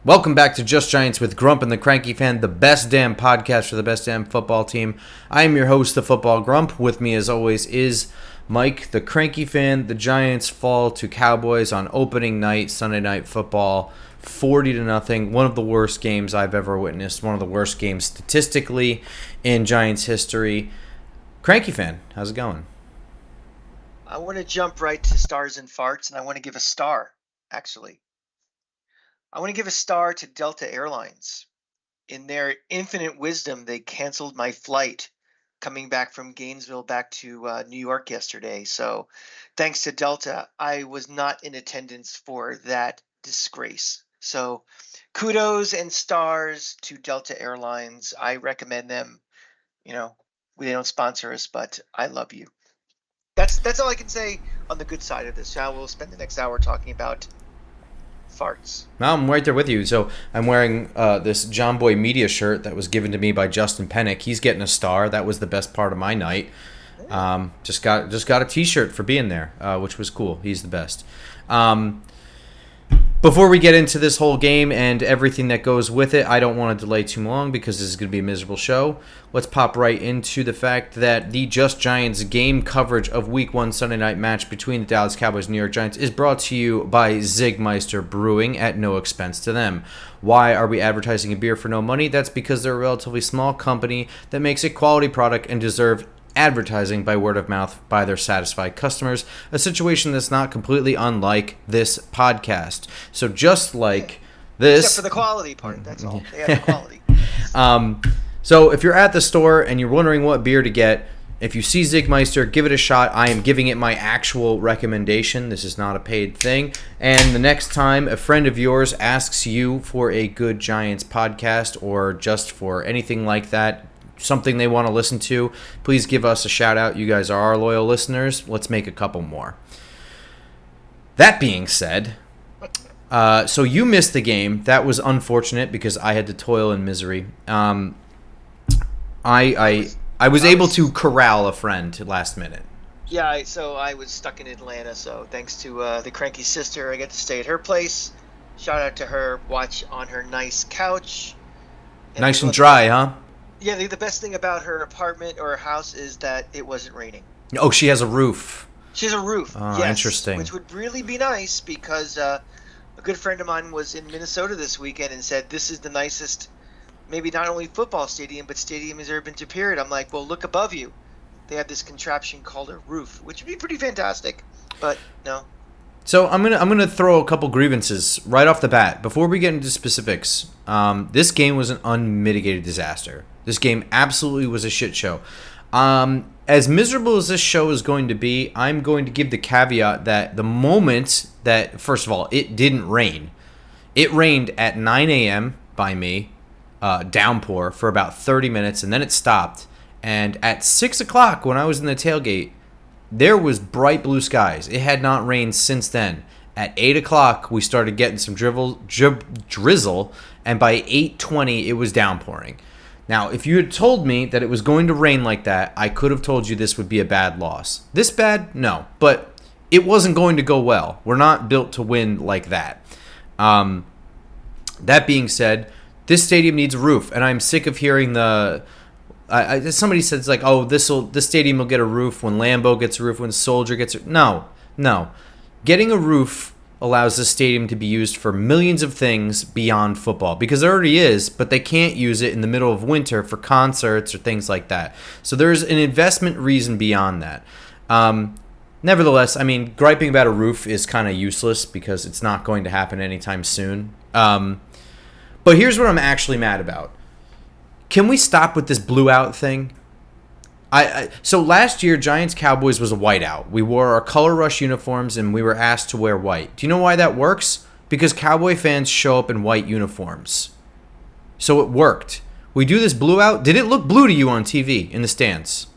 Welcome back to Just Giants with Grump and the Cranky Fan, the best damn podcast for the best damn football team. I am your host, the Football Grump. With me, as always, is Mike, the Cranky Fan. The Giants fall to Cowboys on opening night, Sunday Night Football, 40-0. One of the worst games I've ever witnessed. One of the worst games statistically in Giants history. Cranky Fan, how's it going? I want to jump right to stars and farts, and I want to give a star, actually. I want to give a star to Delta Airlines. In their infinite wisdom, they canceled my flight coming back from Gainesville back to New York yesterday. So thanks to Delta, I was not in attendance for that disgrace. So kudos and stars to Delta Airlines. I recommend them. You know, they don't sponsor us, but I love you. That's all I can say on the good side of this. Now we'll spend the next hour talking about farts. No, I'm right there with you. So I'm wearing this John Boy Media shirt that was given to me by Justin Pennick. He's getting a star. That was the best part of my night. Just got a T-shirt for being there, which was cool. He's the best. Before we get into this whole game and everything that goes with it, I don't want to delay too long because this is going to be a miserable show. Let's pop right into the fact that the Just Giants game coverage of Week 1 Sunday night match between the Dallas Cowboys and New York Giants is brought to you by Zigmeister Brewing at no expense to them. Why are we advertising a beer for no money? That's because they're a relatively small company that makes a quality product and deserve advertising by word of mouth by their satisfied customers, a situation that's not completely unlike this podcast. So just like this... Except for the quality part, that's all. They have the quality. So if you're at the store and you're wondering what beer to get, if you see Zigmeister, give it a shot. I am giving it my actual recommendation. This is not a paid thing. And the next time a friend of yours asks you for a good Giants podcast or just for anything like that, something they want to listen to, please give us a shout out. You guys are our loyal listeners. Let's make a couple more. That being said, so you missed the game. That was unfortunate because I had to toil in misery. I was able to corral a friend last minute. Yeah, so I was stuck in Atlanta, so thanks to the cranky sister, I get to stay at her place. Shout out to her, watch on her nice couch. Nice and dry, huh? Yeah, the best thing about her apartment or her house is that it wasn't raining. Oh, she has a roof. She has a roof, Oh, yes. interesting. Which would really be nice because a good friend of mine was in Minnesota this weekend and said, this is the nicest, maybe not only football stadium, but stadium has ever been to, period. I'm like, well, look above you. They have this contraption called a roof, which would be pretty fantastic, but no. So I'm gonna throw a couple grievances right off the bat before we get into specifics. This game was an unmitigated disaster. This game absolutely was a shit show. As miserable as this show is going to be, I'm going to give the caveat that the moment that, first of all, it didn't rain. It rained at 9 a.m. by me, downpour for about 30 minutes, and then it stopped. And at 6 o'clock when I was in the tailgate, there was bright blue skies. It had not rained since then. At 8 o'clock, we started getting some drizzle, and by 8:20, it was downpouring. Now, if you had told me that it was going to rain like that, I could have told you this would be a bad loss. This bad? No. But it wasn't going to go well. We're not built to win like that. That being said, this stadium needs a roof, and I'm sick of hearing somebody said it's like, oh, this stadium will get a roof when Lambeau gets a roof, when Soldier gets a roof. No. Getting a roof allows the stadium to be used for millions of things beyond football, because there already is, but they can't use it in the middle of winter for concerts or things like that. So there's an investment reason beyond that. Nevertheless, I mean, griping about a roof is kind of useless because it's not going to happen anytime soon. But here's what I'm actually mad about. Can we stop with this blue out thing? So last year, Giants-Cowboys was a whiteout. We wore our color rush uniforms, and we were asked to wear white. Do you know why that works? Because Cowboy fans show up in white uniforms. So it worked. We do this blue out. Did it look blue to you on TV in the stands?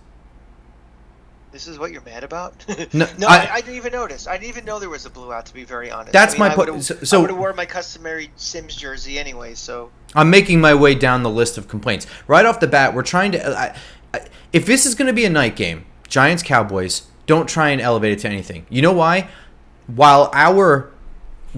This is what you're mad about? No, I didn't even notice. I didn't even know there was a blue out, to be very honest. That's my point. I would have worn my customary Sims jersey anyway, so... I'm making my way down the list of complaints. Right off the bat, we're trying to... if this is going to be a night game, Giants-Cowboys, don't try and elevate it to anything. You know why? While our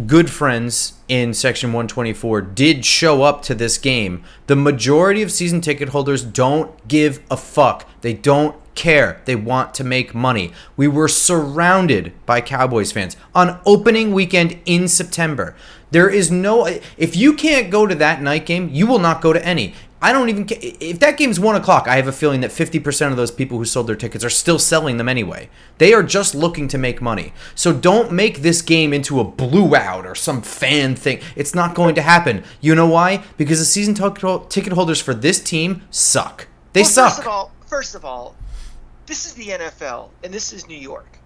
good friends in Section 124 did show up to this game. The majority of season ticket holders don't give a fuck. They don't care. They want to make money. We were surrounded by Cowboys fans on opening weekend in September. There is no... If you can't go to that night game, you will not go to any. I don't even care. If that game's 1 o'clock, I have a feeling that 50% of those people who sold their tickets are still selling them anyway. They are just looking to make money. So don't make this game into a blowout or some fan thing. It's not going to happen. You know why? Because the season ticket holders for this team suck. They suck. First of all, this is the NFL, and this is New York.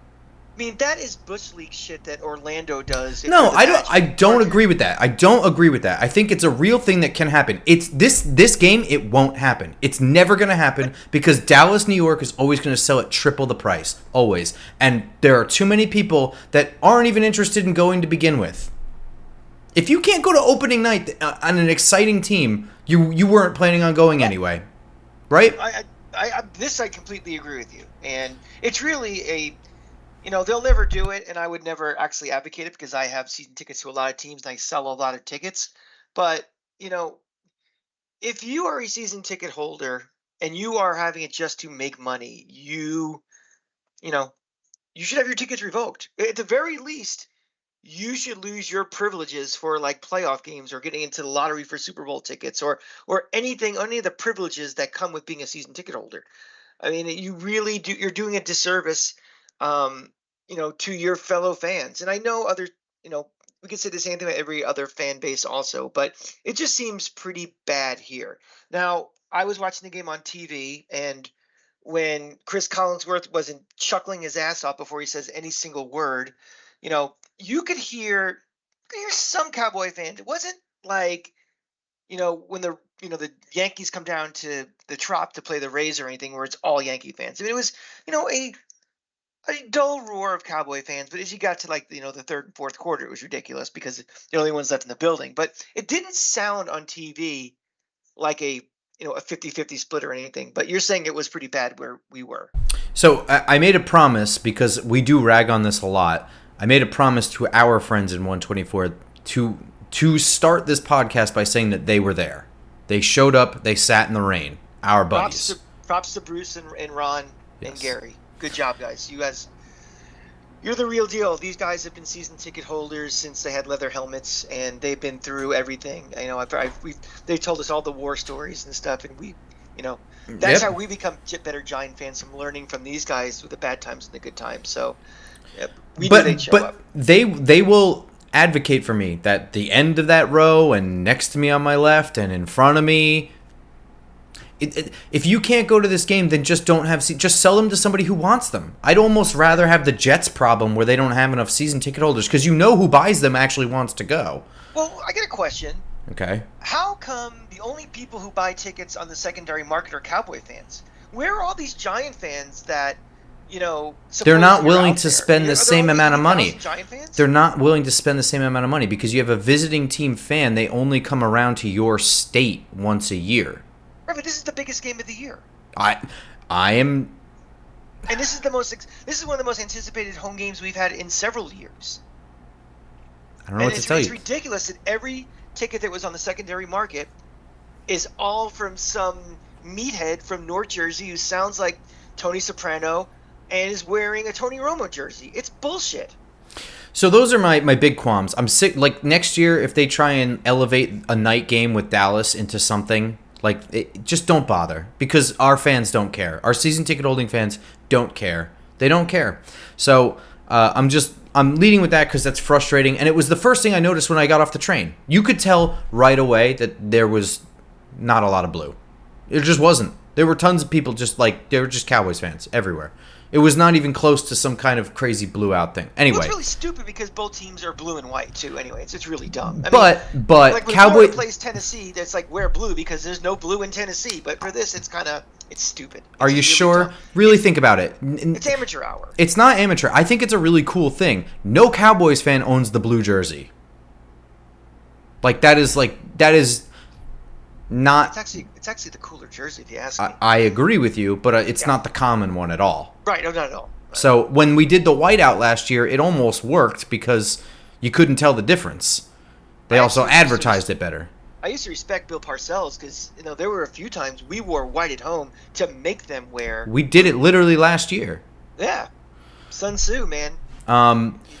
I mean, that is Bush League shit that Orlando does. No, I don't agree with that. I don't agree with that. I think it's a real thing that can happen. It's this game, it won't happen. It's never going to happen because Dallas, New York is always going to sell at triple the price. Always. And there are too many people that aren't even interested in going to begin with. If you can't go to opening night on an exciting team, you weren't planning on going anyway. Right? I completely agree with you. And it's really they'll never do it, and I would never actually advocate it because I have season tickets to a lot of teams and I sell a lot of tickets. But, if you are a season ticket holder and you are having it just to make money, you should have your tickets revoked. At the very least, you should lose your privileges for like playoff games or getting into the lottery for Super Bowl tickets or any of the privileges that come with being a season ticket holder. I mean, you're doing a disservice to your fellow fans. And I know we can say the same thing about every other fan base also, but it just seems pretty bad here. Now, I was watching the game on TV, and when Chris Collinsworth wasn't chuckling his ass off before he says any single word, you could hear some Cowboy fans. It wasn't like, when the Yankees come down to the Trop to play the Rays or anything where it's all Yankee fans. I mean, it was, a dull roar of Cowboy fans, but as you got to the third and fourth quarter, it was ridiculous because they're the only ones left in the building. But it didn't sound on TV like a 50-50 split or anything. But you're saying it was pretty bad where we were. So I made a promise, because we do rag on this a lot. I made a promise to our friends in 124 to start this podcast by saying that they were there. They showed up. They sat in the rain. Our buddies. Props to Bruce and Ron and Gary. Good job, guys. You're the real deal. These guys have been season ticket holders since they had leather helmets, and they've been through everything. They told us all the war stories and stuff, and that's how we become better Giant fans, from learning from these guys with the bad times and the good times. So, we knew they'd show up. They will advocate for me that the end of that row and next to me on my left and in front of me. If you can't go to this game, then just don't have just sell them to somebody who wants them. I'd almost rather have the Jets problem where they don't have enough season ticket holders, because who buys them actually wants to go. Well, I got a question. Okay. How come the only people who buy tickets on the secondary market are Cowboy fans? Where are all these Giant fans that they're not willing to spend the same amount of money? Giant fans? They're not willing to spend the same amount of money because you have a visiting team fan. They only come around to your state once a year. Right, but this is the biggest game of the year. I am. And this is one of the most anticipated home games we've had in several years. I don't know what to tell you. It's ridiculous that every ticket that was on the secondary market is all from some meathead from North Jersey who sounds like Tony Soprano and is wearing a Tony Romo jersey. It's bullshit. So those are my big qualms. I'm sick. Like, next year, if they try and elevate a night game with Dallas into something, just don't bother, because our fans don't care. Our season ticket holding fans don't care. They don't care. So I'm leading with that because that's frustrating. And it was the first thing I noticed when I got off the train. You could tell right away that there was not a lot of blue. It just wasn't. There were tons of people they were just Cowboys fans everywhere. It was not even close to some kind of crazy blue out thing. Anyway, it's really stupid because both teams are blue and white too. Anyway, it's just really dumb. But like when Cowboys Florida plays Tennessee, that's like wear blue because there's no blue in Tennessee. But for this, it's stupid. Are you sure? Dumb. Really think about it. It's amateur hour. It's not amateur. I think it's a really cool thing. No Cowboys fan owns the blue jersey. That is not. It's actually the cooler jersey, if you ask me. I agree with you, but it's not the common one at all. Right, no, not at all. Right. So when we did the whiteout last year, it almost worked because You couldn't tell the difference. They also advertised it better. I used to respect Bill Parcells because there were a few times we wore white at home to make them wear. We did it literally last year. Yeah, Sun Tzu, man.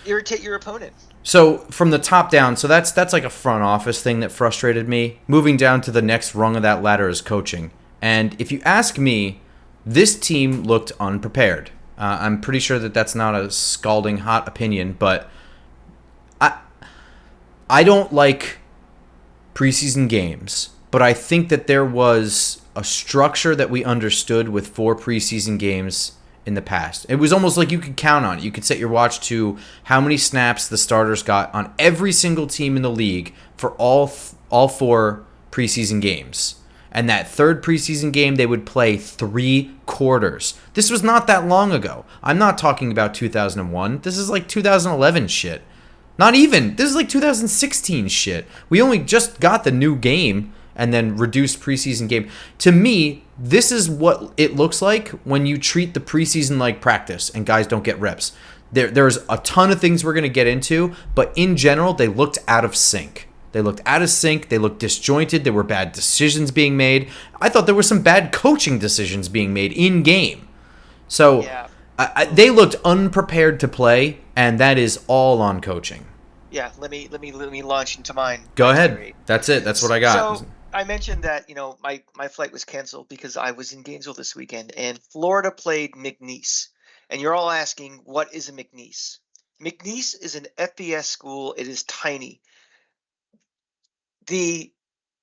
Irritate your opponent. So from the top down, so that's like a front office thing that frustrated me. Moving down to the next rung of that ladder is coaching. And if you ask me, this team looked unprepared. I'm pretty sure that that's not a scalding hot opinion, but I don't like preseason games, but I think that there was a structure that we understood with 4 preseason games in the past. It was almost like you could count on it. You could set your watch to how many snaps the starters got on every single team in the league for all 4 preseason games. And that third preseason game, they would play 3 quarters. This was not that long ago. I'm not talking about 2001. This is like 2011 shit. Not even. This is like 2016 shit. We only just got the new game and then reduced preseason game. To me, this is what it looks like when you treat the preseason like practice and guys don't get reps. There's a ton of things we're going to get into, but in general, they looked out of sync. They looked out of sync. They looked disjointed. There were bad decisions being made. I thought there were some bad coaching decisions being made in game. So Yeah. They looked unprepared to play, and that is all on coaching. Yeah, let me launch into mine. Go ahead. That's it. That's what I got. So I mentioned that my flight was canceled because I was in Gainesville this weekend, and Florida played McNeese. And you're all asking, what is a McNeese? McNeese is an FBS school. It is tiny. The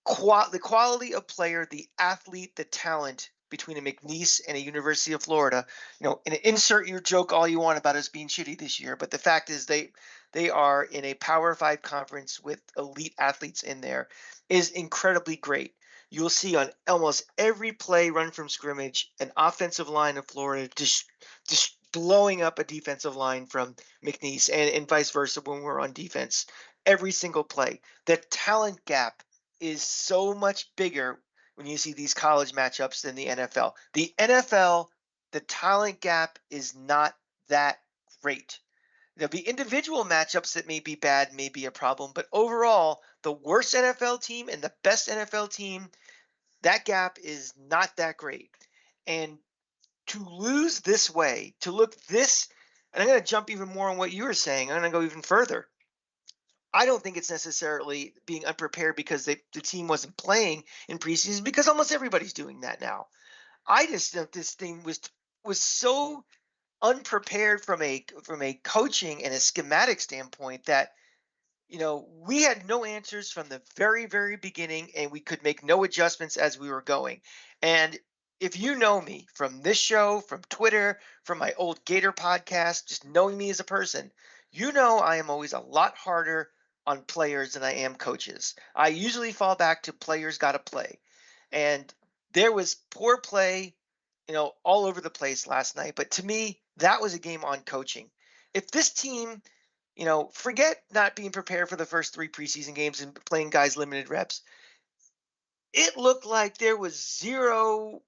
quality of player, the athlete, the talent between a McNeese and a University of Florida, and insert your joke all you want about us being shitty this year, but the fact is they are in a Power 5 conference with elite athletes in there, is incredibly great. You'll see on almost every play run from scrimmage an offensive line of Florida just blowing up a defensive line from McNeese, and vice versa when we're on defense. Every single play. The talent gap is so much bigger when you see these college matchups than the NFL. The NFL, the talent gap is not that great. There'll be individual matchups that may be bad, may be a problem, but overall, the worst NFL team and the best NFL team, that gap is not that great. And to lose this way, to look this, and I'm going to jump even more on what you were saying, I'm going to go even further. I don't think it's necessarily being unprepared because the team wasn't playing in preseason, because almost everybody's doing that now. I just think this thing was so unprepared from a coaching and a schematic standpoint that we had no answers from the very, very beginning, and we could make no adjustments as we were going. And if you know me from this show, from Twitter, from my old Gator podcast, just knowing me as a person, I am always a lot harder on players than I am coaches. I usually fall back to players got to play. And there was poor play, all over the place last night. But to me, that was a game on coaching. If this team, forget not being prepared for the first 3 preseason games and playing guys limited reps, it looked like there was zero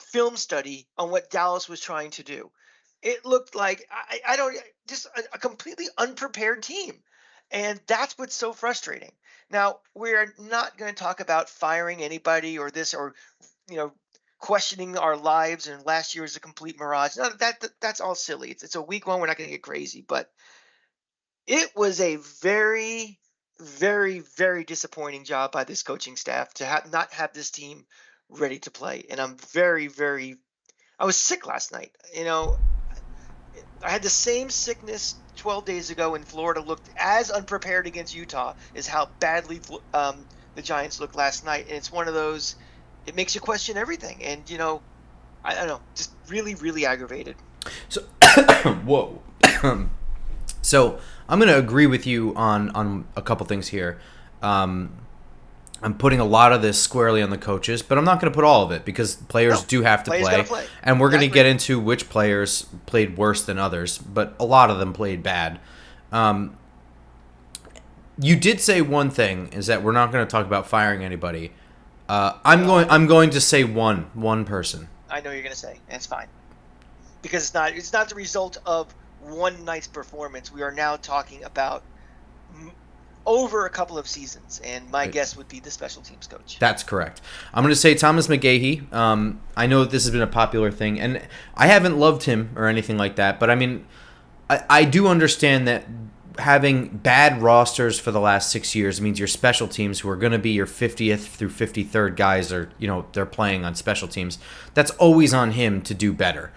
film study on what Dallas was trying to do. It looked like I don't just a completely unprepared team. And that's what's so frustrating. Now, we're not going to talk about firing anybody or this or, questioning our lives and last year was a complete mirage. No, that's all silly. It's a week 1. We're not going to get crazy. But it was a very, very, very disappointing job by this coaching staff to not have this team ready to play. And I'm very, very – I was sick last night. I had the same sickness 12 days ago, and Florida looked as unprepared against Utah as how badly the Giants looked last night. And it's one of those, it makes you question everything. And, I don't know, just really, really aggravated. So, whoa. So I'm going to agree with you on a couple things here. I'm putting a lot of this squarely on the coaches, but I'm not going to put all of it because players do have to play. And we're going to get into which players played worse than others, but a lot of them played bad. You did say one thing, is that we're not going to talk about firing anybody. I'm going to say one person. I know you're going to say, and it's fine. Because it's not the result of one night's performance. We are now talking about over a couple of seasons, and my guess would be the special teams coach. That's correct. I'm going to say Thomas McGahee. I know that this has been a popular thing, and I haven't loved him or anything like that, but I mean, I do understand that having bad rosters for the last 6 years means your special teams, who are going to be your 50th through 53rd guys, are, they're playing on special teams. That's always on him to do better.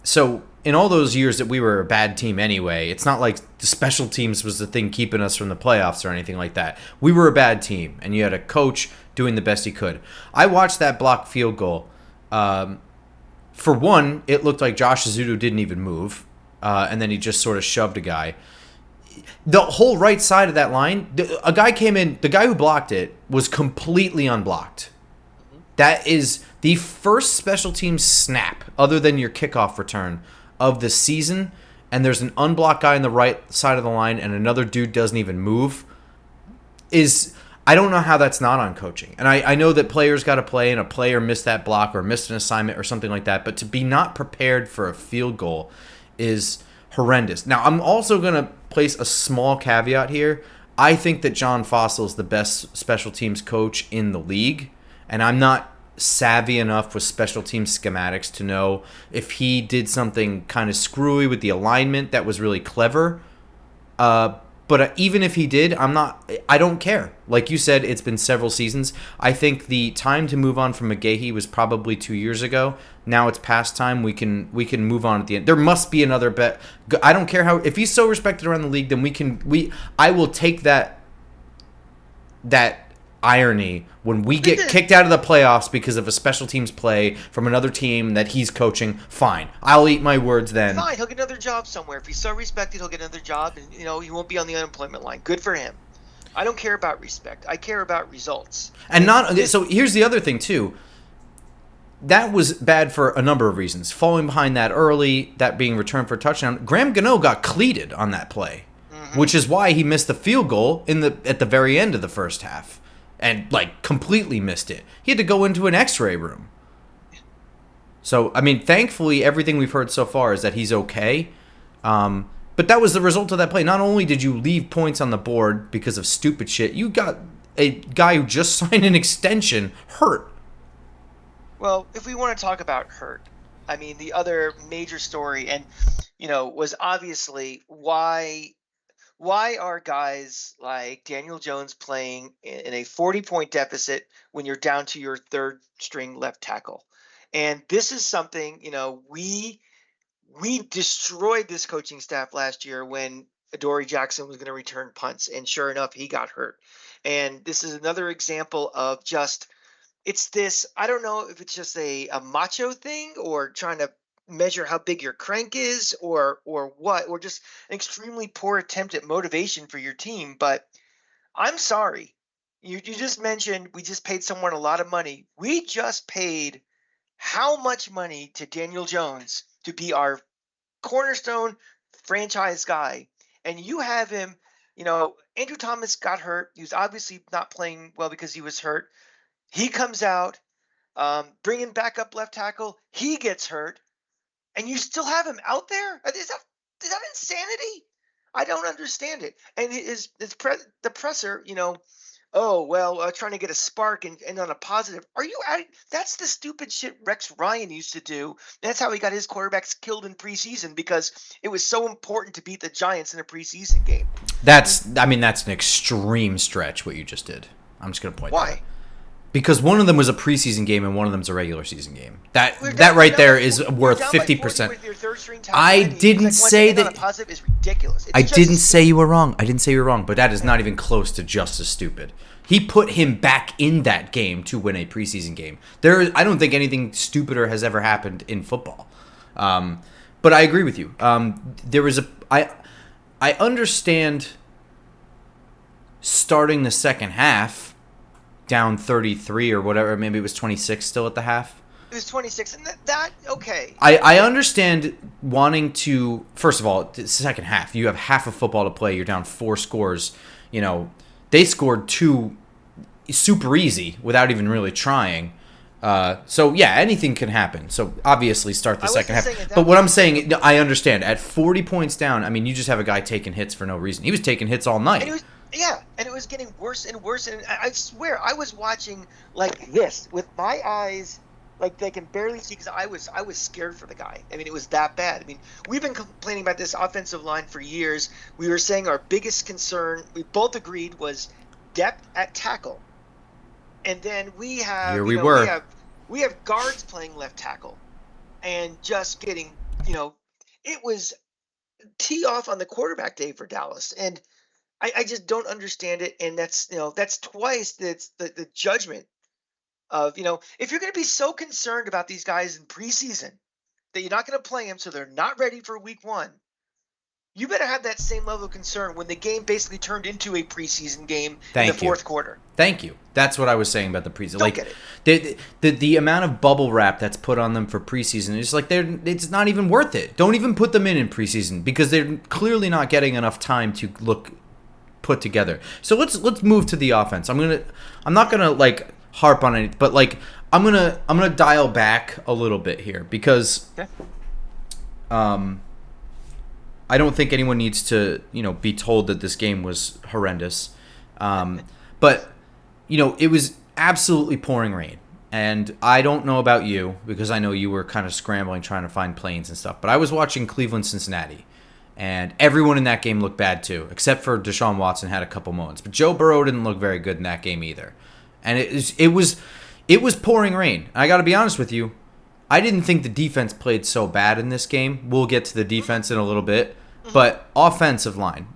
So in all those years that we were a bad team anyway, it's not like the special teams was the thing keeping us from the playoffs or anything like that. We were a bad team, and you had a coach doing the best he could. I watched that blocked field goal. For one, it looked like Josh Azudu didn't even move, and then he just sort of shoved a guy. The whole right side of that line, a guy came in, the guy who blocked it was completely unblocked. That is the first special teams snap, other than your kickoff return, of the season, and there's an unblocked guy on the right side of the line and another dude doesn't even move. I don't know how that's not on coaching. And I know that players got to play, and a player missed that block or missed an assignment or something like that, but to be not prepared for a field goal is horrendous. Now, I'm also going to place a small caveat here. I think that John Fossil is the best special teams coach in the league, and I'm not savvy enough with special team schematics to know if he did something kind of screwy with the alignment that was really clever. But even if he did, I don't care. Like you said, it's been several seasons. I think the time to move on from McGahee was probably 2 years ago. Now it's past time. We can move on at the end. There must be another bet. I don't care how, if he's so respected around the league, then I will take that irony when we get kicked out of the playoffs because of a special teams play from another team that he's coaching. Fine, I'll eat my words then. Fine, he'll get another job somewhere. If he's so respected, he'll get another job, and he won't be on the unemployment line. Good for him. I don't care about respect. I care about results. So here's the other thing too. That was bad for a number of reasons. Falling behind that early, that being returned for a touchdown. Graham Gano got cleated on that play, which is why he missed the field goal at the very end of the first half. And, completely missed it. He had to go into an x-ray room. So, I mean, thankfully, everything we've heard so far is that he's okay. But that was the result of that play. Not only did you leave points on the board because of stupid shit, you got a guy who just signed an extension hurt. Well, if we want to talk about hurt, I mean, the other major story, and, was obviously why are guys like Daniel Jones playing in a 40-point deficit when you're down to your third string left tackle? And this is something, we destroyed this coaching staff last year when Adoree Jackson was going to return punts, and sure enough, he got hurt. And this is another example of it's this, I don't know if it's just a macho thing or trying to measure how big your crank is or what, or just an extremely poor attempt at motivation for your team. But I'm sorry. You just mentioned we just paid someone a lot of money. We just paid how much money to Daniel Jones to be our cornerstone franchise guy? And you have him, Andrew Thomas got hurt. He was obviously not playing well because he was hurt. He comes out, bringing back up left tackle. He gets hurt. And you still have him out there? Is that insanity? I don't understand it. And the presser, trying to get a spark and on a positive. Are you out? That's the stupid shit Rex Ryan used to do. That's how he got his quarterbacks killed in preseason, because it was so important to beat the Giants in a preseason game. That's an extreme stretch what you just did. I'm just going to point that out. Why? Because one of them was a preseason game and one of them is a regular season game. That right there is worth 50%. I didn't say that. Positive is ridiculous. I didn't say you were wrong. But that is not even close to just as stupid. He put him back in that game to win a preseason game. I don't think anything stupider has ever happened in football. But I agree with you. I understand starting the second half down 33 or whatever, maybe it was 26 still at the half. It was 26, and that okay. I understand wanting to, first of all, the second half, you have half of football to play, you're down 4 scores. They scored 2 super easy without even really trying. So yeah, anything can happen. So obviously start the second half. But what point, I'm saying, I understand. At 40 points down, I mean, you just have a guy taking hits for no reason. He was taking hits all night. And it was getting worse and worse. And I swear, I was watching like this with my eyes, like they can barely see, because I was scared for the guy. I mean, it was that bad. I mean, we've been complaining about this offensive line for years. We were saying our biggest concern, we both agreed, was depth at tackle. And then we have we have guards playing left tackle and just getting, it was tee off on the quarterback day for Dallas. And I just don't understand it. And that's twice that's the judgment of, if you're going to be so concerned about these guys in preseason that you're not going to play them so they're not ready for week 1, you better have that same level of concern when the game basically turned into a preseason game in the fourth quarter. Thank you. That's what I was saying about the preseason. Don't get it. The amount of bubble wrap that's put on them for preseason is like it's not even worth it. Don't even put them in preseason, because they're clearly not getting enough time to look put together. So let's move to the offense. I'm not gonna like harp on it, but like I'm gonna dial back a little bit here, because I don't think anyone needs to, be told that this game was horrendous. But, it was absolutely pouring rain. And I don't know about you, because I know you were kind of scrambling trying to find planes and stuff. But I was watching Cleveland-Cincinnati, and everyone in that game looked bad too, except for Deshaun Watson had a couple moments. But Joe Burrow didn't look very good in that game either. And it was pouring rain. I got to be honest with you, I didn't think the defense played so bad in this game. We'll get to the defense in a little bit. But offensive line.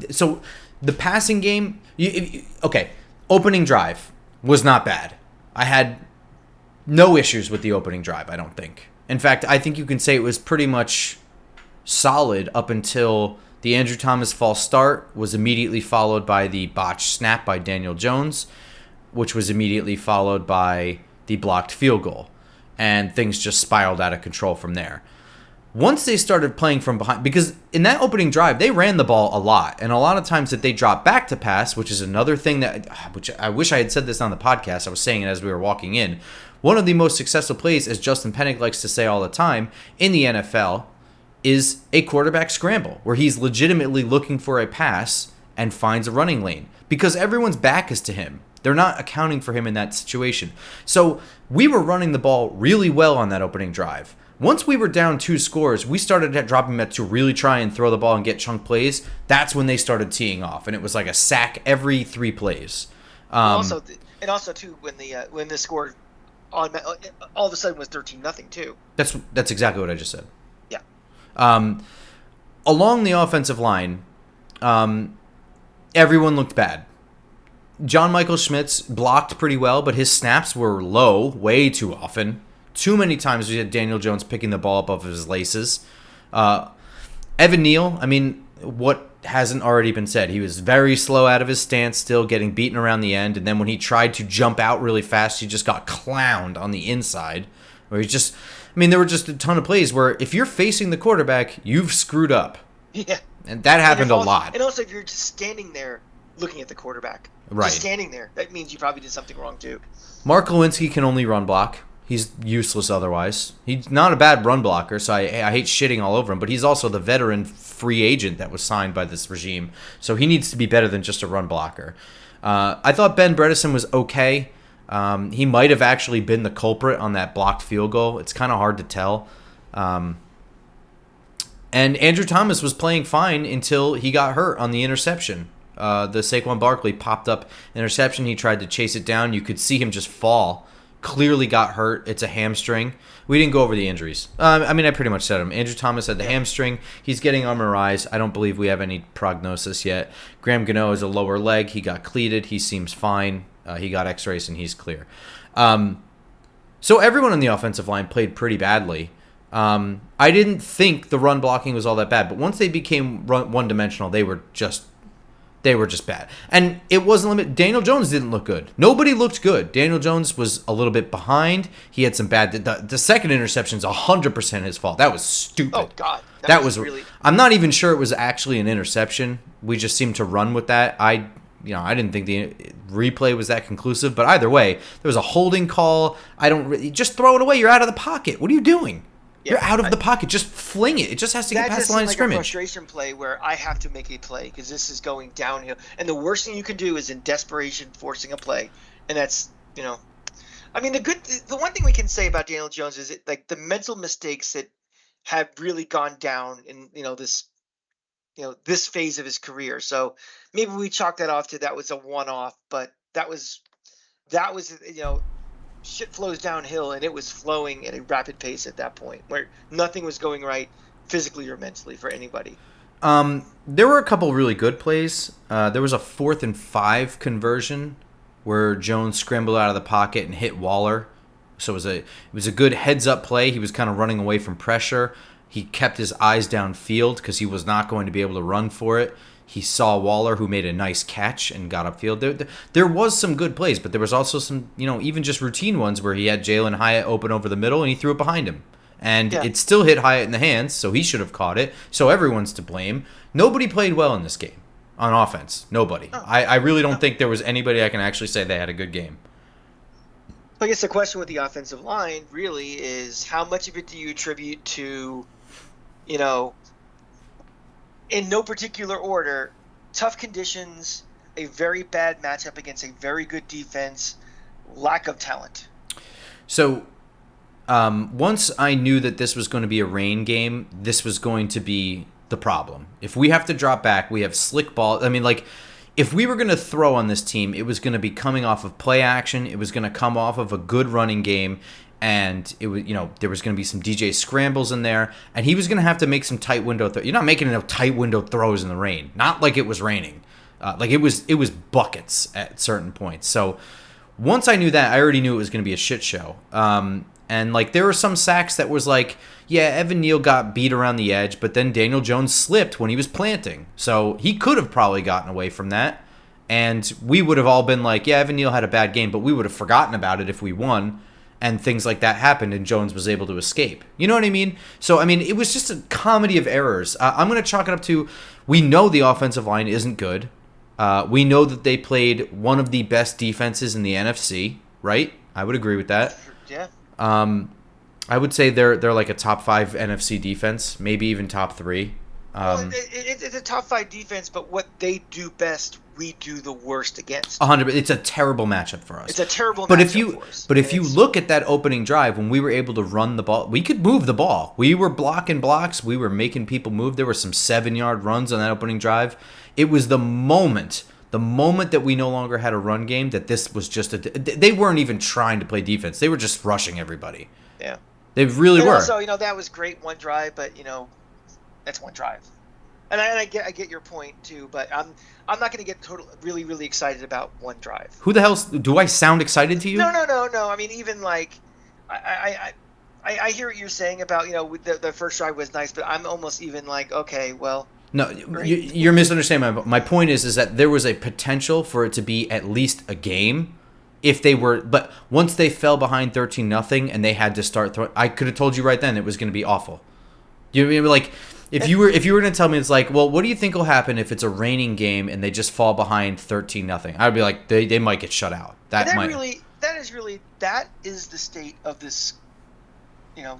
So the passing game, opening drive was not bad. I had no issues with the opening drive, I don't think. In fact, I think you can say it was pretty much solid up until the Andrew Thomas false start was immediately followed by the botched snap by Daniel Jones, which was immediately followed by the blocked field goal. And things just spiraled out of control from there. Once they started playing from behind, because in that opening drive, they ran the ball a lot. And a lot of times that they dropped back to pass, which is another thing which I wish I had said this on the podcast. I was saying it as we were walking in. One of the most successful plays, as Justin Pennick likes to say all the time, in the NFL is a quarterback scramble, where he's legitimately looking for a pass and finds a running lane, because everyone's back is to him. They're not accounting for him in that situation. So we were running the ball really well on that opening drive. Once we were down 2 scores, we started dropping that to really try and throw the ball and get chunk plays. That's when they started teeing off, and it was like a sack every 3 plays. Also too, when the score all of a sudden was 13-0 too. That's exactly what I just said. Yeah. Along the offensive line, everyone looked bad. John Michael Schmitz blocked pretty well, but his snaps were low way too often. Too many times we had Daniel Jones picking the ball up off of his laces. Evan Neal, I mean, what hasn't already been said? He was very slow out of his stance, still getting beaten around the end. And then when he tried to jump out really fast, he just got clowned on the inside. Where there were just a ton of plays where if you're facing the quarterback, you've screwed up. Yeah. And that happened a lot. And also, if you're just standing there looking at the quarterback, just standing there, that means you probably did something wrong too. Mark Lewinsky can only run block. He's useless otherwise. He's not a bad run blocker, so I hate shitting all over him, but he's also the veteran free agent that was signed by this regime, so he needs to be better than just a run blocker. I thought Ben Bredesen was okay. He might have actually been the culprit on that blocked field goal. It's kind of hard to tell. And Andrew Thomas was playing fine until he got hurt on the interception. The Saquon Barkley popped up interception. He tried to chase it down. You could see him just fall. Clearly got hurt. It's a hamstring. We didn't go over the injuries. I pretty much said them. Andrew Thomas had the hamstring. He's getting MRIs. I don't believe we have any prognosis yet. Graham Gano is a lower leg. He got cleated. He seems fine. He got x-rays and he's clear. So everyone on the offensive line played pretty badly. I didn't think the run blocking was all that bad, but once they became one-dimensional, they were just bad. And it wasn't limited. Daniel Jones didn't look good. Nobody looked good. Daniel Jones was a little bit behind. He had some bad... The second interception is 100% his fault. That was stupid. Oh, God. That was really... I'm not even sure it was actually an interception. We just seemed to run with that. I didn't think replay was that conclusive, but either way, there was a holding call. Just throw it away. You're out of the pocket. What are you doing? Yeah, you're out of the pocket. Just fling it. It just has to get past the line of scrimmage. That just seems like a frustration play where I have to make a play because this is going downhill. And the worst thing you can do is in desperation forcing a play. And that's, I mean, the one thing we can say about Daniel Jones is like the mental mistakes that have really gone down in, this phase of his career. So maybe we chalk that off to that was a one-off, but that was, shit flows downhill, and it was flowing at a rapid pace at that point where nothing was going right physically or mentally for anybody. There were a couple really good plays. There was a 4th and 5 conversion where Jones scrambled out of the pocket and hit Waller. So it was a good heads-up play. He was kind of running away from pressure. He kept his eyes downfield because he was not going to be able to run for it. He saw Waller, who made a nice catch and got upfield. There was some good plays, but there was also some, even just routine ones where he had Jalen Hyatt open over the middle and he threw it behind him. And it still hit Hyatt in the hands, so he should have caught it. So everyone's to blame. Nobody played well in this game on offense. Nobody. Oh. I really don't think there was anybody I can actually say they had a good game. I guess the question with the offensive line really is how much of it do you attribute to, in no particular order, tough conditions, a very bad matchup against a very good defense, lack of talent. So once I knew that this was going to be a rain game, this was going to be the problem. If we have to drop back, we have slick ball. I mean, like, if we were going to throw on this team, it was going to be coming off of play action. It was going to come off of a good running game. And it was, there was going to be some DJ scrambles in there, and he was going to have to make some tight window throws. You're not making enough tight window throws in the rain. Not like it was raining, like it was buckets at certain points. So once I knew that, I already knew it was going to be a shit show. And like there were some sacks that was like, yeah, Evan Neal got beat around the edge, but then Daniel Jones slipped when he was planting, so he could have probably gotten away from that, and we would have all been like, yeah, Evan Neal had a bad game, but we would have forgotten about it if we won. And things like that happened, and Jones was able to escape. You know what I mean? So, I mean, it was just a comedy of errors. I'm going to chalk it up to, we know the offensive line isn't good. We know that they played one of the best defenses in the NFC, right? I would agree with that. Yeah. I would say they're like a top 5 NFC defense, maybe even top 3. It's a top 5 defense, but what they do best, we do the worst against. 100. It's a terrible matchup for us. It's a terrible matchup for us. But if you look at that opening drive, when we were able to run the ball, we could move the ball. We were blocking blocks. We were making people move. There were some 7-yard runs on that opening drive. It was the moment that we no longer had a run game, that this was just they weren't even trying to play defense. They were just rushing everybody. Yeah. They really were. Also, that was great one drive, but that's one drive. And I get your point too, but I'm not going to get really, really excited about one drive. Who the hell do I sound excited to you? No. I mean, even like I hear what you're saying about the first drive was nice, but I'm almost even like, okay, well. No, you're misunderstanding. My point is that there was a potential for it to be at least a game if they were, but once they fell behind 13-0 and they had to start throwing, I could have told you right then it was going to be awful. You know what I mean? Like, if you were going to tell me, it's like, well, what do you think will happen if it's a raining game and they just fall behind 13-0? I'd be like, they might get shut out. That is the state of this,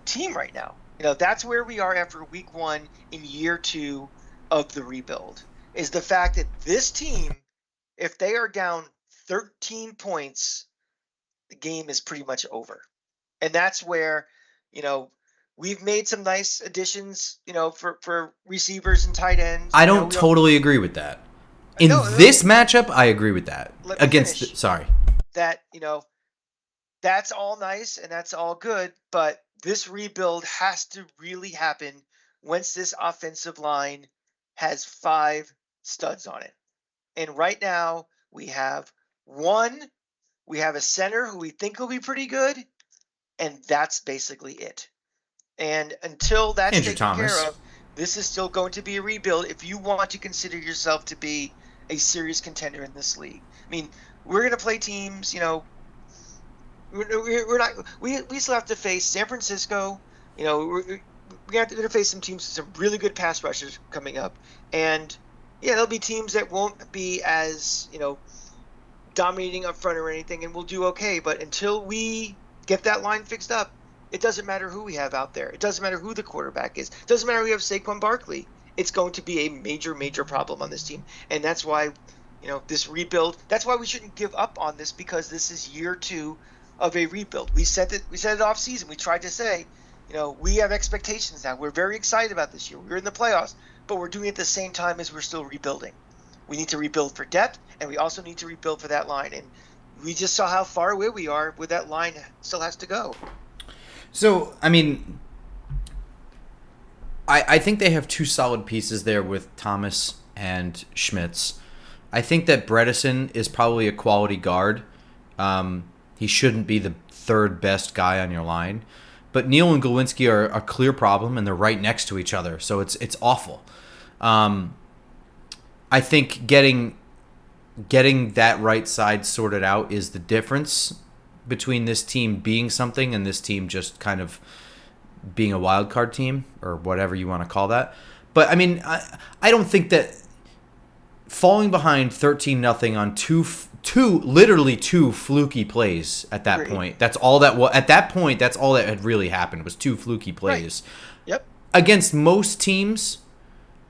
team right now. That's where we are after week 1 in year 2 of the rebuild. Is the fact that this team, if they are down 13 points, the game is pretty much over, and that's where, we've made some nice additions, for receivers and tight ends. I don't totally agree with that. In this matchup, I agree with that. Sorry. That, that's all nice and that's all good, but this rebuild has to really happen once this offensive line has 5 studs on it. And right now, we have a center who we think will be pretty good, and that's basically it. And until that's taken care of, this is still going to be a rebuild if you want to consider yourself to be a serious contender in this league. I mean, we're going to play teams, we're not. We still have to face San Francisco. We're going to face some teams with some really good pass rushers coming up, and there'll be teams that won't be as dominating up front or anything, and we'll do okay. But until we get that line fixed up, it doesn't matter who we have out there. It doesn't matter who the quarterback is. It doesn't matter if we have Saquon Barkley. It's going to be a major, major problem on this team. And that's why, this rebuild, that's why we shouldn't give up on this, because this is year 2 of a rebuild. We said it off season. We tried to say, we have expectations now. We're very excited about this year. We're in the playoffs, but we're doing it at the same time as we're still rebuilding. We need to rebuild for depth, and we also need to rebuild for that line. And we just saw how far away we are where that line still has to go. So, I mean, I think they have 2 solid pieces there with Thomas and Schmitz. I think that Bredesen is probably a quality guard. He shouldn't be the 3rd best guy on your line. But Neal and Glowinski are a clear problem, and they're right next to each other, so it's awful. I think getting that right side sorted out is the difference between this team being something and this team just kind of being a wild card team, or whatever you want to call that. But I mean, I don't think that falling behind 13-0 on literally two fluky plays at that point. That's all that was at that point. That's all that had really happened was 2 fluky plays. Right. Yep. Against most teams,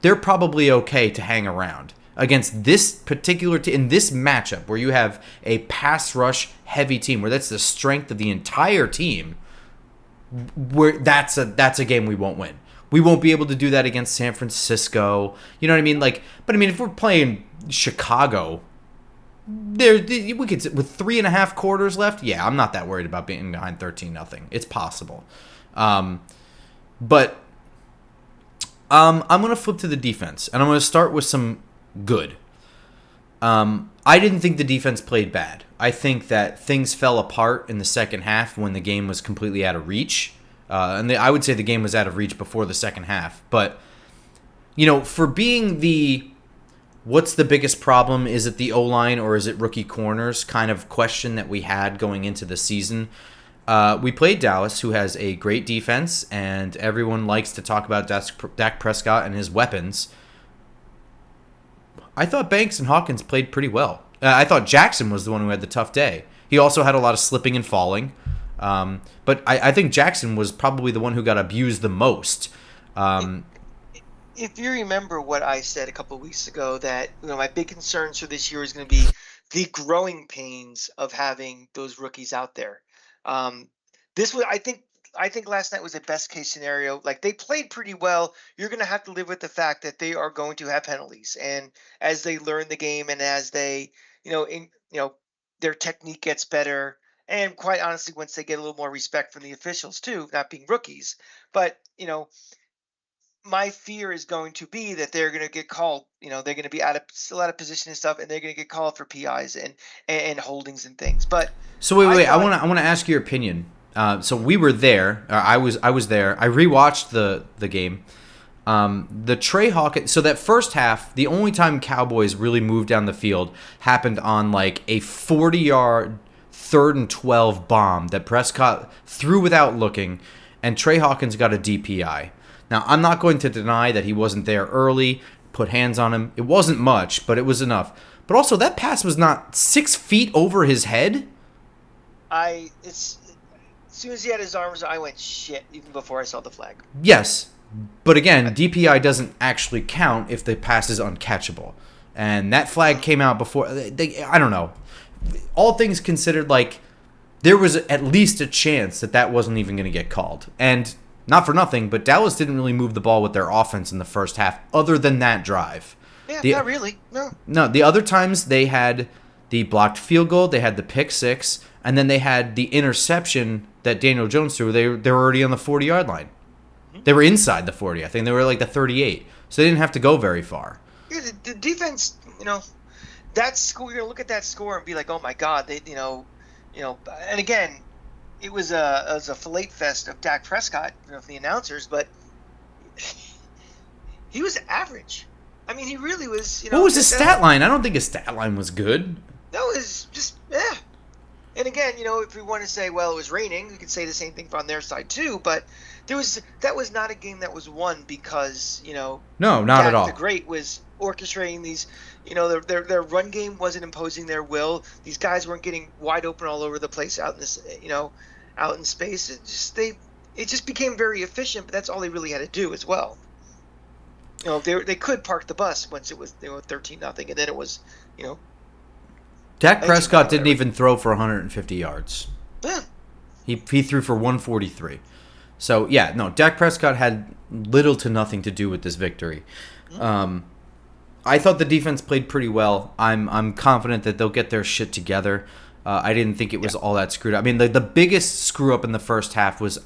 they're probably okay to hang around. Against this particular in this matchup where you have a pass rush heavy team, where that's the strength of the entire team, where that's a game we won't win. We won't be able to do that against San Francisco. You know what I mean? But I mean, if we're playing Chicago, we could, with 3.5 quarters left. Yeah, I'm not that worried about being behind 13-0. It's possible, but I'm gonna flip to the defense, and I'm gonna start with some good. I didn't think the defense played bad. I think that things fell apart in the second half when the game was completely out of reach. I would say the game was out of reach before the second half. But, for being what's the biggest problem? Is it the O-line or is it rookie corners kind of question that we had going into the season? We played Dallas, who has a great defense, and everyone likes to talk about Dak Prescott and his weapons. I thought Banks and Hawkins played pretty well. I thought Jackson was the one who had the tough day. He also had a lot of slipping and falling. But I think Jackson was probably the one who got abused the most. If you remember what I said a couple of weeks ago, that my big concerns for this year is going to be the growing pains of having those rookies out there. This was, I think last night was a best case scenario. Like, they played pretty well. You're going to have to live with the fact that they are going to have penalties, and as they learn the game and as they, their technique gets better. And quite honestly, once they get a little more respect from the officials too, not being rookies. But, my fear is going to be that they're going to get called, they're going to be still out of position and stuff, and they're going to get called for PIs and holdings and things. But so wait, I want to ask your opinion. So we were there. I was there. I rewatched the game. The Trey Hawkins. So that first half, the only time Cowboys really moved down the field happened on like a 40-yard 3rd and 12 bomb that Prescott threw without looking, and Trey Hawkins got a DPI. Now, I'm not going to deny that he wasn't there early, put hands on him. It wasn't much, but it was enough. But also, that pass was not 6 feet over his head. As soon as he had his arms, I went, shit, even before I saw the flag. Yes, but again, DPI doesn't actually count if the pass is uncatchable. And that flag came out before. I don't know. All things considered, there was at least a chance that wasn't even going to get called. And not for nothing, but Dallas didn't really move the ball with their offense in the first half, other than that drive. Yeah, not really. No. No, the other times they had the blocked field goal, they had the pick six, and then they had the interception that Daniel Jones threw. They were already on the 40-yard line. Mm-hmm. They were inside the 40. I think they were like the 38. So they didn't have to go very far. Yeah, the defense, that score, you're going to look at that score and be like, oh my God, they, and again, it was a fillet fest of Dak Prescott, from the announcers, but he was average. I mean, he really was. What was his stat line? I don't think his stat line was good. No, it was just, yeah. And again, if we want to say, well, it was raining, we could say the same thing on their side too. But that was not a game that was won because No, not at Dak the all. Great was orchestrating these. Their run game wasn't imposing their will. These guys weren't getting wide open all over the place out in this, out in space. It just became very efficient. But that's all they really had to do as well. They could park the bus once it was 13-0, and then it was Dak 19-0, Prescott didn't whatever. even throw for 150 yards. Yeah. He threw for 143. So, yeah, no, Dak Prescott had little to nothing to do with this victory. I thought the defense played pretty well. I'm confident that they'll get their shit together. I didn't think it was all that screwed up. I mean, the biggest screw up in the first half was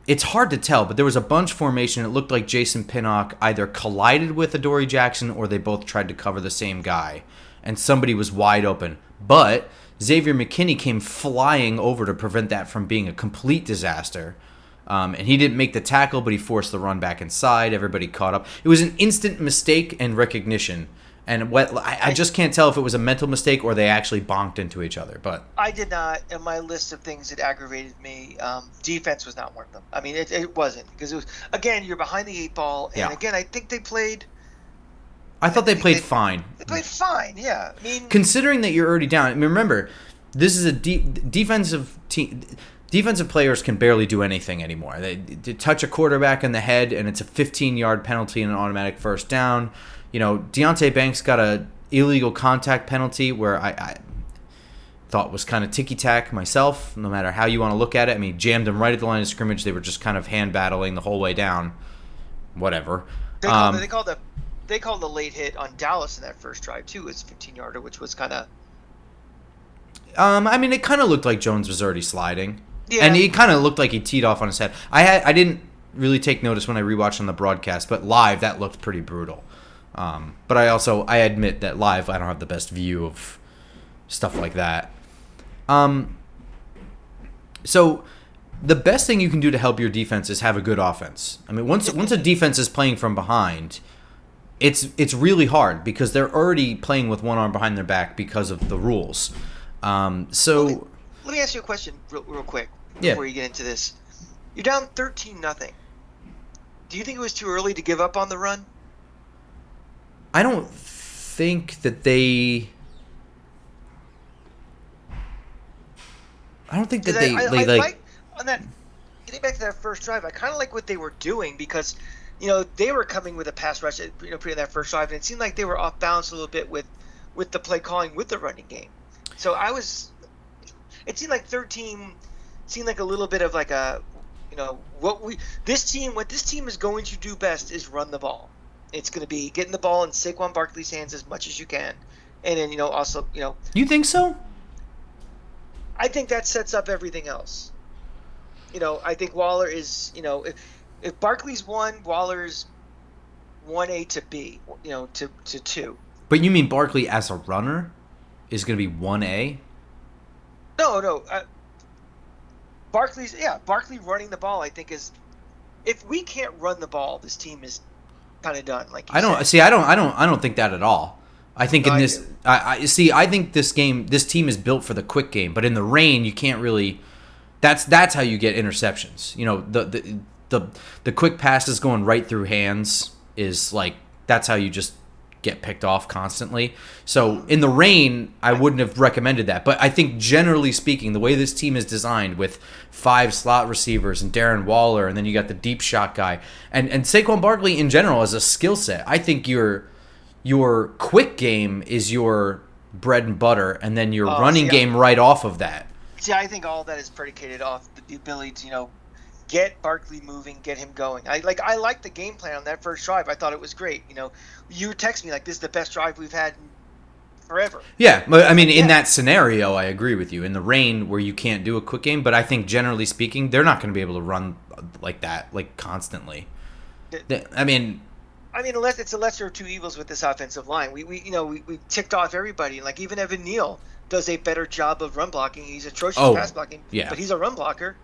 it's hard to tell, but there was a bunch formation. It looked like Jason Pinnock either collided with Adoree Jackson or they both tried to cover the same guy, and somebody was wide open. But Xavier McKinney came flying over to prevent that from being a complete disaster. And he didn't make the tackle, but he forced the run back inside. Everybody caught up. It was an instant mistake and recognition. And I just can't tell if it was a mental mistake or they actually bonked into each other. But I did not, in my list of things that aggravated me, defense was not one of them. I mean, it wasn't, because it was, again, you're behind the 8 ball, and again, I think they played. I thought they played fine. They played fine, yeah. I mean, considering that you're already down. I mean, remember, this is a defensive team. Defensive players can barely do anything anymore. They touch a quarterback in the head, and it's a 15-yard penalty and an automatic first down. Deonte Banks got a illegal contact penalty where I thought was kind of ticky-tack myself, no matter how you want to look at it. I mean, jammed him right at the line of scrimmage. They were just kind of hand battling the whole way down. Whatever. they called the late hit on Dallas in that first drive too. It was 15-yarder, which was kind of. I mean, it kind of looked like Jones was already sliding. Yeah. And he kind of looked like he teed off on his head. I didn't really take notice when I rewatched on the broadcast, but live that looked pretty brutal. But I admit that live I don't have the best view of stuff like that. So the best thing you can do to help your defense is have a good offense. I mean, once a defense is playing from behind, it's really hard because they're already playing with one arm behind their back because of the rules. So let me ask you a question real quick Yeah. before you get into this. You're down 13-0. Do you think it was too early to give up on the run? I don't think that they. I don't think that they like on that. Getting back to that first drive, I kind of like what they were doing because, they were coming with a pass rush, pretty in that first drive, and it seemed like they were off balance a little bit with the play calling with the running game. So it seemed like 13 seemed like a little bit of like a, what this team is going to do best is run the ball. It's going to be getting the ball in Saquon Barkley's hands as much as you can, and then also You think so? I think that sets up everything else. I think Waller is, if Barkley's 1, Waller's 1A to B, to 2. But you mean Barkley as a runner is going to be 1A? No. Barkley running the ball, I think is, if we can't run the ball, this team is kind of done. Like I don't think that at all. I think in this, I think this team is built for the quick game. But in the rain, you can't really. That's how you get interceptions. The quick passes going right through hands is like that's how you just get picked off constantly. So in the rain, I wouldn't have recommended that. But I think generally speaking, the way this team is designed with 5 slot receivers and Darren Waller, and then you got the deep shot guy, and Saquon Barkley in general as a skill set, I think your quick game is your bread and butter, and then your running game right off of that. See, I think all that is predicated off the ability to, get Barkley moving, get him going. I like the game plan on that first drive. I thought it was great. You text me like this is the best drive we've had forever. Yeah, but I mean, in that scenario, I agree with you. In the rain, where you can't do a quick game, but I think generally speaking, they're not going to be able to run like that, like constantly. I mean, unless it's a lesser of two evils with this offensive line. We ticked off everybody. Like even Evan Neal does a better job of run blocking. He's atrocious pass blocking, but he's a run blocker.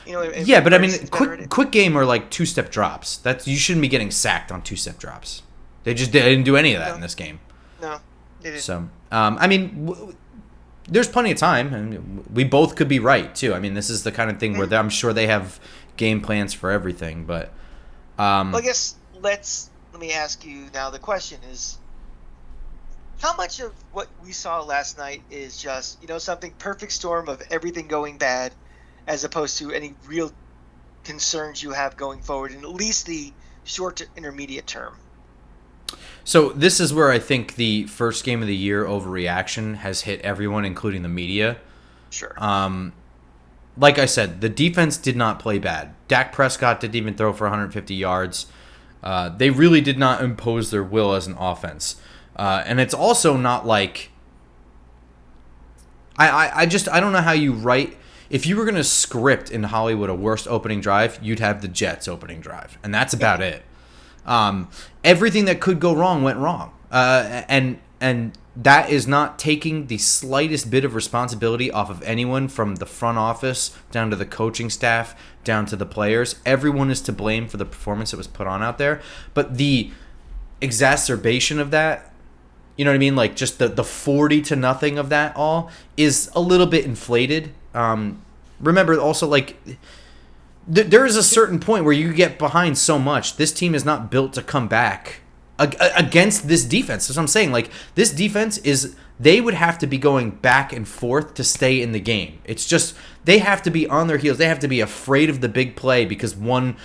But I mean, quick game are like 2-step drops. You shouldn't be getting sacked on 2-step drops. They didn't do any of that in this game. No, they didn't. So, I mean, there's plenty of time, and we both could be right too. I mean, this is the kind of thing where I'm sure they have game plans for everything. But Well, I guess let me ask you now. The question is, how much of what we saw last night is just something perfect storm of everything going bad, as opposed to any real concerns you have going forward in at least the short to intermediate term? So this is where I think the first game of the year overreaction has hit everyone, including the media. Sure. Like I said, the defense did not play bad. Dak Prescott didn't even throw for 150 yards. They really did not impose their will as an offense. And it's also not like... I don't know how you write... If you were going to script in Hollywood a worst opening drive, you'd have the Jets opening drive. And that's about it. Everything that could go wrong went wrong. And that is not taking the slightest bit of responsibility off of anyone, from the front office down to the coaching staff, down to the players. Everyone is to blame for the performance that was put on out there. But the exacerbation of that, you know what I mean? Like just the 40-0 of that all is a little bit inflated. Remember also, like, there is a certain point where you get behind so much. This team is not built to come back against this defense. That's what I'm saying. Like, this defense they would have to be going back and forth to stay in the game. It's just, they have to be on their heels. They have to be afraid of the big play, because one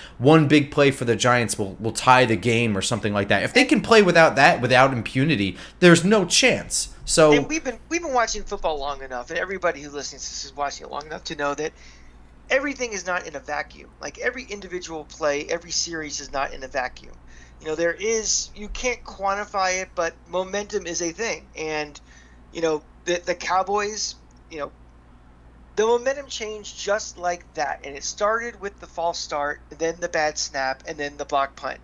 big play for the Giants will tie the game or something like that. If they can play without that, without impunity, there's no chance. So, and we've been watching football long enough, and everybody who listens to this is watching it long enough to know that everything is not in a vacuum. Like, every individual play, every series is not in a vacuum. You can't quantify it, but momentum is a thing. And, the Cowboys, the momentum changed just like that. And it started with the false start, then the bad snap, and then the block punt,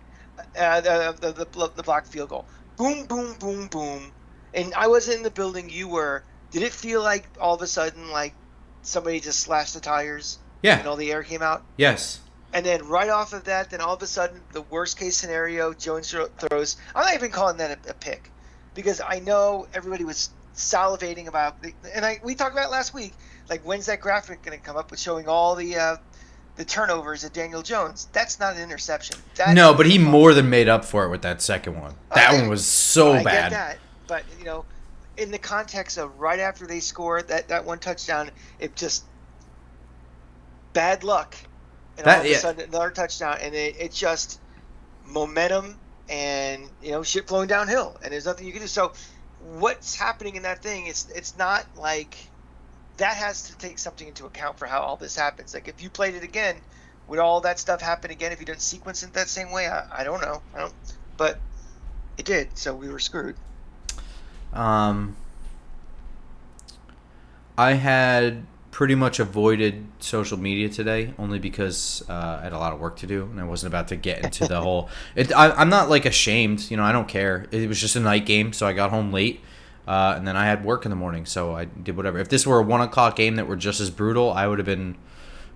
the block field goal. Boom, boom, boom, boom. And I wasn't in the building, you were. Did it feel like all of a sudden, like, somebody just slashed the tires? Yeah. And all the air came out? Yes. And then right off of that, then all of a sudden, the worst case scenario, Jones throws. I'm not even calling that a pick, because I know everybody was salivating about we talked about it last week. Like, when's that graphic going to come up with showing all the turnovers of Daniel Jones? That's not an interception. No, but he more than made up for it with that second one. That one was so bad. I get that, but in the context of right after they scored that one touchdown, it just bad luck. And all of a sudden, another touchdown, and it's just momentum and shit flowing downhill, and there's nothing you can do. So, what's happening in that thing? It's not like that has to take something into account for how all this happens. Like, if you played it again, would all that stuff happen again if you didn't sequence it that same way? I don't know. But it did, so we were screwed. I had pretty much avoided social media today, only because I had a lot of work to do, and I wasn't about to get into the whole... I'm not, like, ashamed. I don't care. It was just a night game, so I got home late, and then I had work in the morning, so I did whatever. If this were a 1 o'clock game that were just as brutal, I would have been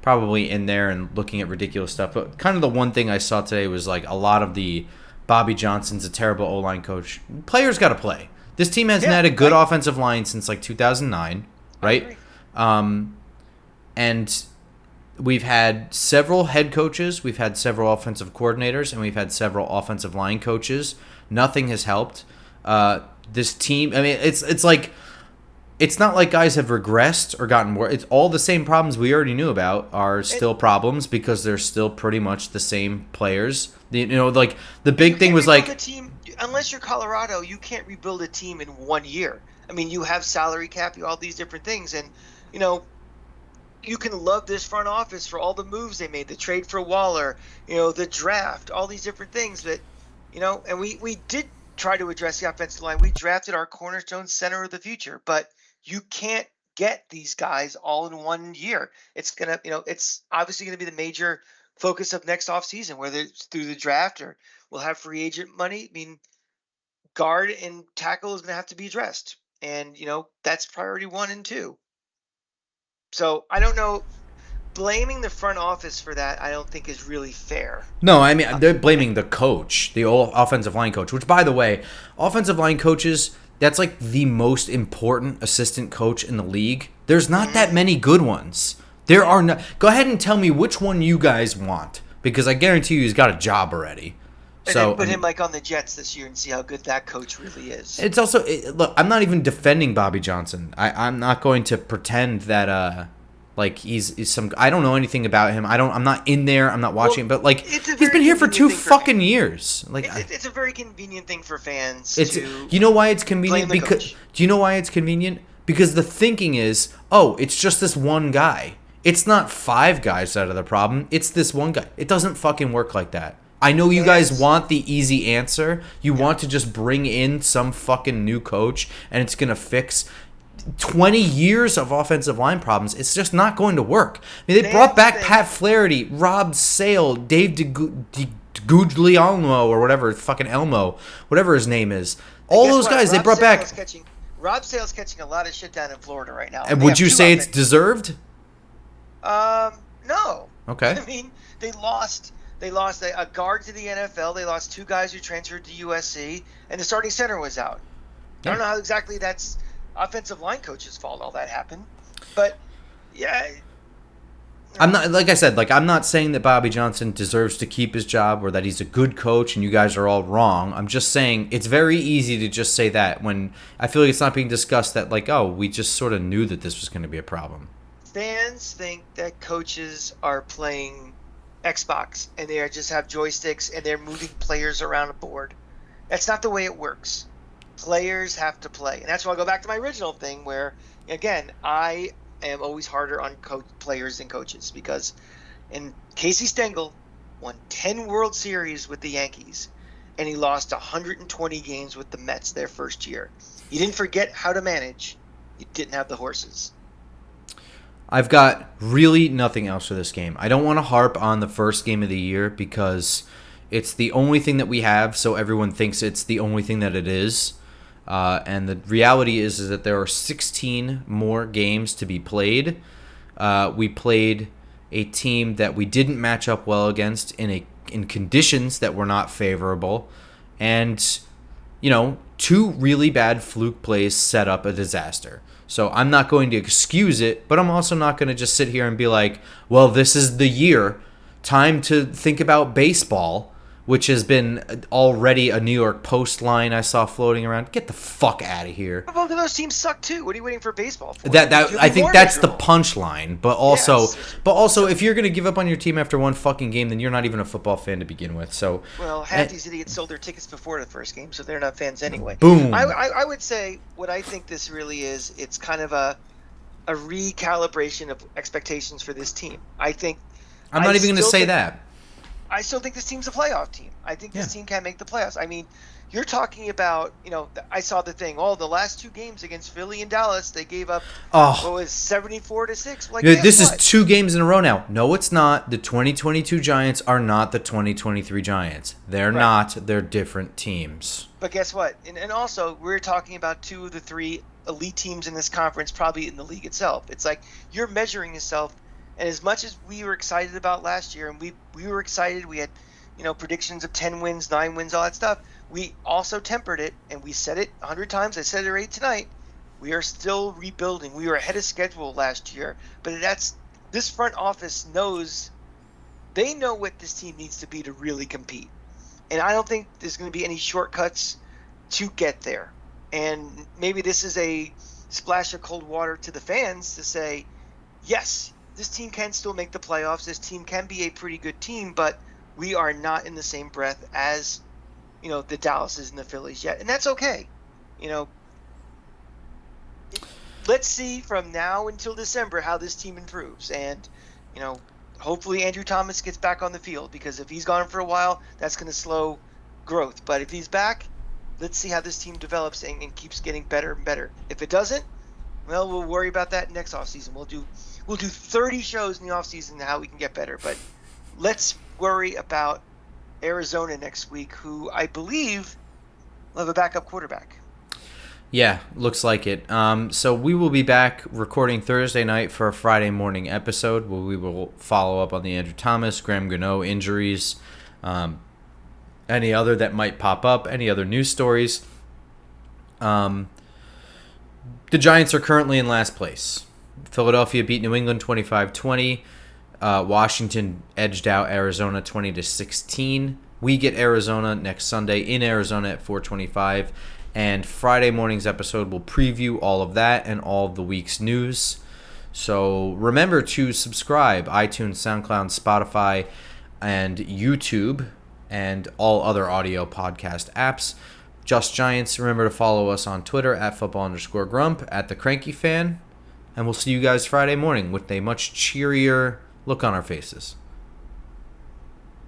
probably in there and looking at ridiculous stuff. But kind of the one thing I saw today was, like, a lot of the Bobby Johnson's a terrible O-line coach. Players got to play. This team hasn't had a good offensive line since, like, 2009, right? And we've had several head coaches, we've had several offensive coordinators, and we've had several offensive line coaches. Nothing has helped. This team, I mean, it's like, it's not like guys have regressed or gotten worse. It's all the same problems we already knew about are still problems, because they're still pretty much the same players. Like, the big thing was like... Unless you're Colorado, you can't rebuild a team in 1 year. I mean, you have salary cap, all these different things, and, you can love this front office for all the moves they made, the trade for Waller, the draft, all these different things. But, and we did try to address the offensive line. We drafted our cornerstone center of the future, but you can't get these guys all in 1 year. It's going to, it's obviously going to be the major focus of next offseason, whether it's through the draft or we'll have free agent money. I mean, guard and tackle is going to have to be addressed. And, that's priority 1 and 2. So I don't know. Blaming the front office for that, I don't think is really fair. No, I mean, they're blaming the coach, the old offensive line coach, which, by the way, offensive line coaches, That's like the most important assistant coach in the league. There's not that Mm-hmm. many good ones. There are no. Go ahead and tell me which one you guys want, because I guarantee you he's got a job already. And then So I put him mean, like on the Jets this year and see how good that coach really is. it's also look. I'm not even defending Bobby Johnson. I'm not going to pretend that like he's some. I don't know anything about him. I'm not in there. I'm not watching. Well, But like it's a he's been very here for convenient 2 thing for fucking fans. years. Like It's a very convenient thing for fans it's to you know why it's blame convenient the because coach. do you know why it's convenient? Because the thinking is, oh, it's just this one guy. It's not 5 guys that are the problem. It's this one guy. It doesn't fucking work like that. I know you guys Fans, want the easy answer. You want to just bring in some fucking new coach and it's going to fix 20 years of offensive line problems. It's just not going to work. I mean, they brought Fans back think- Pat Flaherty, Rob Sale, Dave DeGuglielmo or whatever, fucking Elmo, whatever his name is. All guess those what? guys they Rob brought Sale back. is Rob Sale's catching a lot of shit down in Florida right now. And They would have you 2 say it's offensive- deserved? No. Okay. I mean, they lost a guard to the NFL. They lost 2 guys who transferred to USC, and the starting center was out. I don't know how exactly that's offensive line coach's fault all that happened, but yeah. I'm not, like I said, like I'm not saying that Bobby Johnson deserves to keep his job or that he's a good coach and you guys are all wrong. I'm just saying it's very easy to just say that when I feel like it's not being discussed that like, oh, we just sort of knew that this was going to be a problem. Fans think that coaches are playing Xbox and they just have joysticks and they're moving players around a board. That's not the way it works. Players have to play, and that's why I go back to my original thing where, again, I am always harder on players than coaches because Casey Stengel won 10 World Series with the Yankees, and he lost 120 games with the Mets their first year. He didn't forget how to manage. He didn't have the horses. I've got really nothing else for this game. I don't want to harp on the first game of the year because it's the only thing that we have, so everyone thinks it's the only thing that it is. And the reality is that there are 16 more games to be played. We played a team that we didn't match up well against in conditions that were not favorable, and 2 really bad fluke plays set up a disaster. So I'm not going to excuse it, but I'm also not going to just sit here and be like, well, this is the year. Time to think about baseball, which has been already a New York Post line I saw floating around. Get the fuck out of here. Well, those teams suck too. What are you waiting for baseball for? That You'll I be think more that's the miserable. punchline. But also, Yes. if you're going to give up on your team after one fucking game, then you're not even a football fan to begin with. So, Well, half these idiots sold their tickets before the first game, so they're not fans anyway. Boom. I would say what I think this really is, it's kind of a recalibration of expectations for this team. I'm not even going to still say think- that. I still think this team's a playoff team. I think this team can make the playoffs. I mean, you're talking about, I saw the thing. Oh, the last 2 games against Philly and Dallas, they gave up, what was 74-6? Like, This guess is 2 games in a row now. No, it's not. The 2022 Giants are not the 2023 Giants. They're Right. not. They're different teams. But guess what? And also, we're talking about 2 of the 3 elite teams in this conference, probably in the league itself. It's like you're measuring yourself. And as much as we were excited about last year, and we were excited, we had, predictions of 10 wins, 9 wins, all that stuff. We also tempered it, and we said it 100 times. I said it right tonight. We are still rebuilding. We were ahead of schedule last year, but this front office knows they know what this team needs to be to really compete. And I don't think there's going to be any shortcuts to get there. And maybe this is a splash of cold water to the fans to say, yes, this team can still make the playoffs. This team can be a pretty good team, but we are not in the same breath as, the Dallases and the Phillies yet. And that's okay. Let's see from now until December how this team improves. And, hopefully Andrew Thomas gets back on the field, because if he's gone for a while, that's going to slow growth. But if he's back, let's see how this team develops and keeps getting better and better. If it doesn't, well, we'll worry about that next offseason. We'll do 30 shows in the offseason how we can get better. But let's worry about Arizona next week, who I believe will have a backup quarterback. Yeah, looks like it. So we will be back recording Thursday night for a Friday morning episode where we will follow up on the Andrew Thomas, Graham Gano injuries, any other that might pop up, any other news stories. The Giants are currently in last place. Philadelphia beat New England 25-20. Washington edged out Arizona 20-16. We get Arizona next Sunday in Arizona at 4:25. And Friday morning's episode will preview all of that and all of the week's news. So remember to subscribe, iTunes, SoundCloud, Spotify, and YouTube, and all other audio podcast apps. Just Giants. Remember to follow us on Twitter at @football_grump, at the Cranky Fan. And we'll see you guys Friday morning with a much cheerier look on our faces.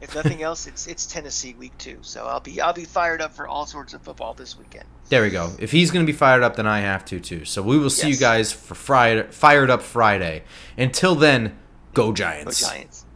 If nothing else, it's Tennessee week 2, so I'll be fired up for all sorts of football this weekend. There we go. If he's going to be fired up, then I have to too. So we will see you Yes. guys for Fired Up Friday. Until then, go Giants. Go Giants.